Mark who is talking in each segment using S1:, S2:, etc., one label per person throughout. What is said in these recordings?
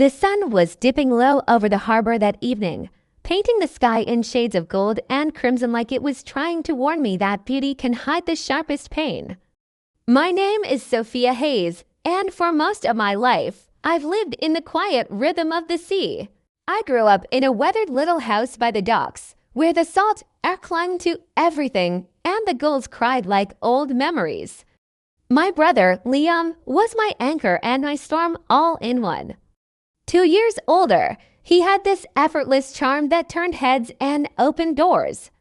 S1: The sun was dipping low over the harbor that evening, painting the sky in shades of gold and crimson like it was trying to warn me that beauty can hide the sharpest pain. My name is Sophia Hayes, and for most of my life, I've lived in the quiet rhythm of the sea. I grew up in a weathered little house by the docks, where the salt air clung to everything and the gulls cried like old memories. My brother, Liam, was my anchor and my storm all in one. 2 years older, he had this effortless charm that turned heads and opened doors.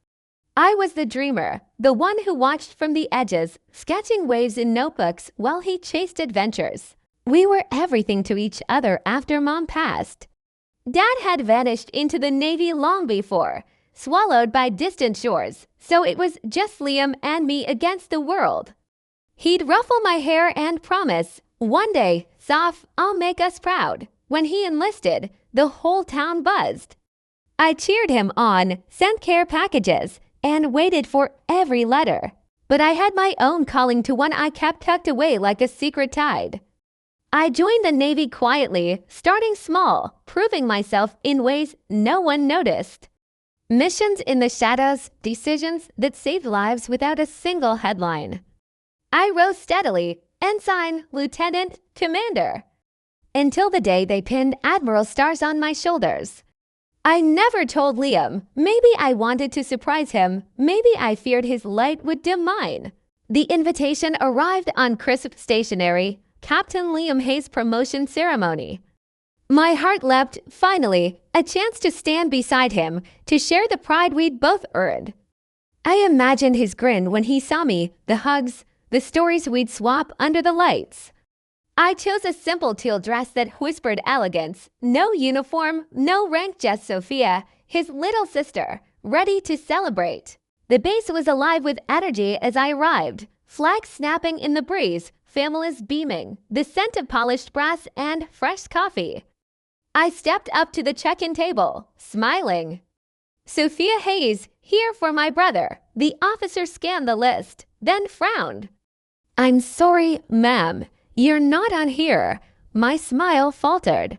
S1: I was the dreamer, the one who watched from the edges, sketching waves in notebooks while he chased adventures. We were everything to each other after Mom passed. Dad had vanished into the Navy long before, swallowed by distant shores, so it was just Liam and me against the world. He'd ruffle my hair and promise, "One day, Soph, I'll make us proud." When he enlisted, the whole town buzzed. I cheered him on, sent care packages, and waited for every letter. But I had my own calling to one I kept tucked away like a secret tide. I joined the Navy quietly, starting small, proving myself in ways no one noticed. Missions in the shadows, decisions that saved lives without a single headline. I rose steadily, ensign, lieutenant, commander, until the day they pinned Admiral stars on my shoulders. I never told Liam. Maybe I wanted to surprise him. Maybe I feared his light would dim mine. The invitation arrived on crisp stationery, Captain Liam Hayes' promotion ceremony. My heart leapt, finally, a chance to stand beside him, to share the pride we'd both earned. I imagined his grin when he saw me, the hugs, the stories we'd swap under the lights. I chose a simple teal dress that whispered elegance. No uniform, no rank, just Sophia, his little sister, ready to celebrate. The base was alive with energy as I arrived, flags snapping in the breeze, families beaming, the scent of polished brass and fresh coffee. I stepped up to the check-in table, smiling. "Sophia Hayes, here for my brother." The officer scanned the list, then frowned. "I'm sorry, ma'am. You're not on here." My smile faltered.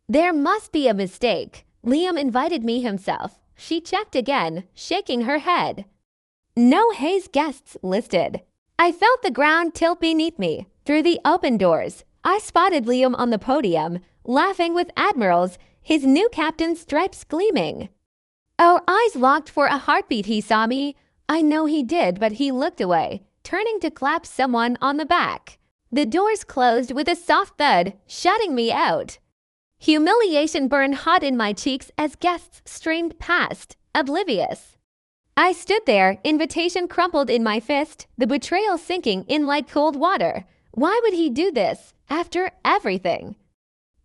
S1: There must be a mistake. Liam invited me himself. She checked again, shaking her head. No Hayes guests listed. I felt the ground tilt beneath me. Through the open doors, I spotted Liam on the podium, laughing with admirals, his new captain's stripes gleaming. Our eyes locked for a heartbeat. He saw me. I know he did, but he looked away, turning to clap someone on the back. The doors closed with a soft thud, shutting me out. Humiliation burned hot in my cheeks as guests streamed past, oblivious. I stood there, invitation crumpled in my fist, the betrayal sinking in like cold water. Why would he do this, after everything?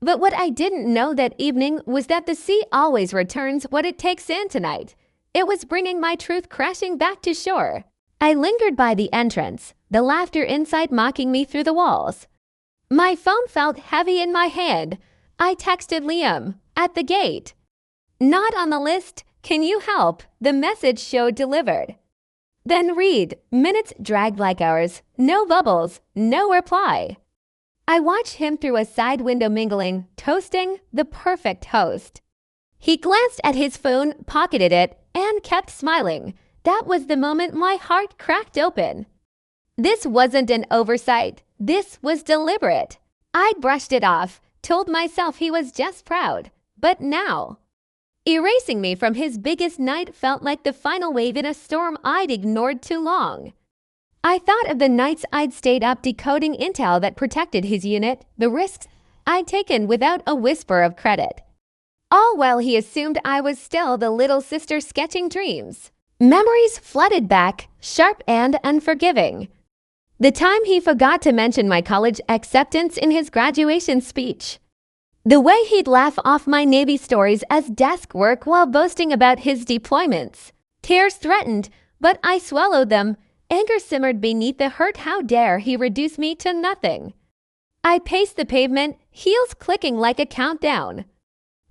S1: But what I didn't know that evening was that the sea always returns what it takes in tonight. It was bringing my truth crashing back to shore. I lingered by the entrance, the laughter inside mocking me through the walls. My phone felt heavy in my hand. I texted Liam, at the gate. "Not on the list. Can you help?" The message showed delivered. Then read. Minutes dragged like hours. No bubbles, no reply. I watched him through a side window mingling, toasting, the perfect host. He glanced at his phone, pocketed it, and kept smiling. That was the moment my heart cracked open. This wasn't an oversight. This was deliberate. I'd brushed it off, told myself he was just proud. But now, erasing me from his biggest night felt like the final wave in a storm I'd ignored too long. I thought of the nights I'd stayed up decoding intel that protected his unit, the risks I'd taken without a whisper of credit. All while he assumed I was still the little sister sketching dreams. Memories flooded back, sharp and unforgiving. The time he forgot to mention my college acceptance in his graduation speech. The way he'd laugh off my Navy stories as desk work while boasting about his deployments. Tears threatened, but I swallowed them. Anger simmered beneath the hurt. How dare he reduce me to nothing? I paced the pavement, heels clicking like a countdown.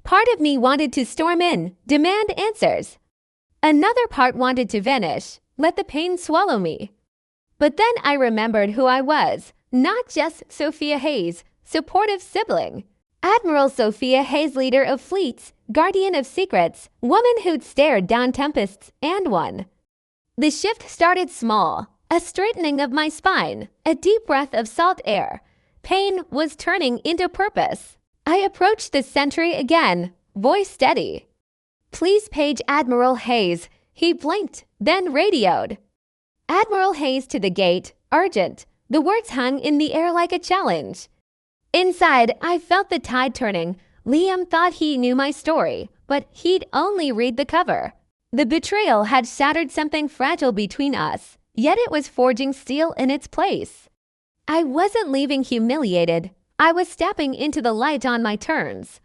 S1: Part of me wanted to storm in, demand answers. Another part wanted to vanish, let the pain swallow me. But then I remembered who I was, not just Sophia Hayes, supportive sibling. Admiral Sophia Hayes, leader of fleets, guardian of secrets, woman who'd stared down tempests and won. The shift started small, a straightening of my spine, a deep breath of salt air. Pain was turning into purpose. I approached the sentry again, voice steady. "Please page Admiral Hayes." He blinked, then radioed. "Admiral Hayes to the gate, urgent." The words hung in the air like a challenge. Inside, I felt the tide turning. Liam thought he knew my story, but he'd only read the cover. The betrayal had shattered something fragile between us, yet it was forging steel in its place. I wasn't leaving humiliated. I was stepping into the light on my terms.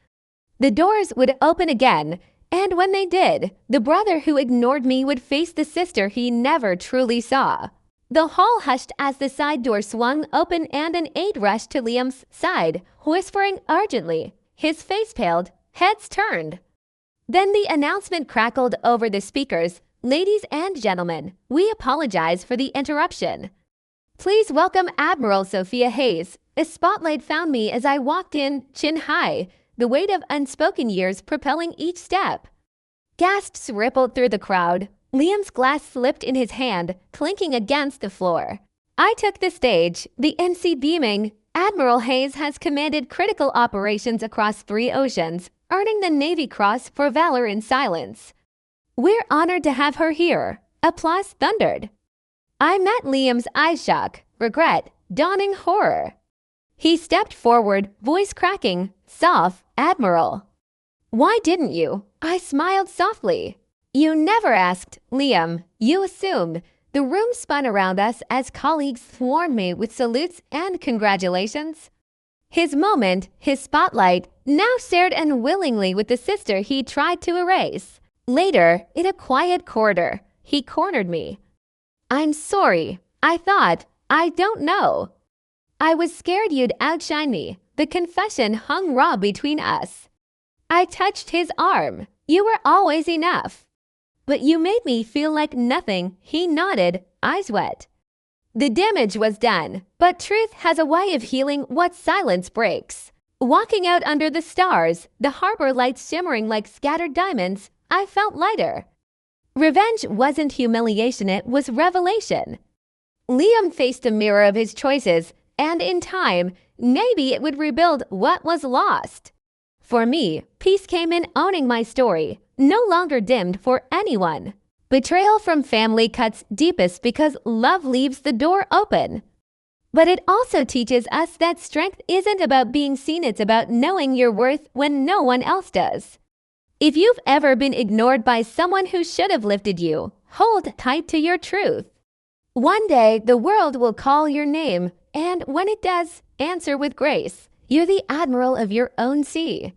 S1: The doors would open again, and when they did, the brother who ignored me would face the sister he never truly saw. The hall hushed as the side door swung open and an aide rushed to Liam's side, whispering urgently. His face paled, heads turned. Then the announcement crackled over the speakers. "Ladies and gentlemen, we apologize for the interruption. Please welcome Admiral Sophia Hayes." A spotlight found me as I walked in, chin high, the weight of unspoken years propelling each step. Gasps rippled through the crowd. Liam's glass slipped in his hand, clinking against the floor. I took the stage, the MC beaming. "Admiral Hayes has commanded critical operations across 3 oceans, earning the Navy Cross for valor in silence. We're honored to have her here." Applause thundered. I met Liam's eye shock, regret, dawning horror. He stepped forward, voice cracking, soft, "Admiral." "Why didn't you?" I smiled softly. "You never asked, Liam. You assumed." The room spun around us as colleagues swarmed me with salutes and congratulations. His moment, his spotlight, now shared unwillingly with the sister he tried to erase. Later, in a quiet corridor, he cornered me. "I'm sorry. I thought, I don't know. I was scared you'd outshine me." The confession hung raw between us. I touched his arm. "You were always enough. But you made me feel like nothing." He nodded, eyes wet. The damage was done, but truth has a way of healing what silence breaks. Walking out under the stars, the harbor lights shimmering like scattered diamonds, I felt lighter. Revenge wasn't humiliation, it was revelation. Liam faced a mirror of his choices, and in time, maybe it would rebuild what was lost. For me, peace came in owning my story, no longer dimmed for anyone. Betrayal from family cuts deepest because love leaves the door open. But it also teaches us that strength isn't about being seen, it's about knowing your worth when no one else does. If you've ever been ignored by someone who should have lifted you, hold tight to your truth. One day, the world will call your name, and when it does, answer with grace. You're the admiral of your own sea.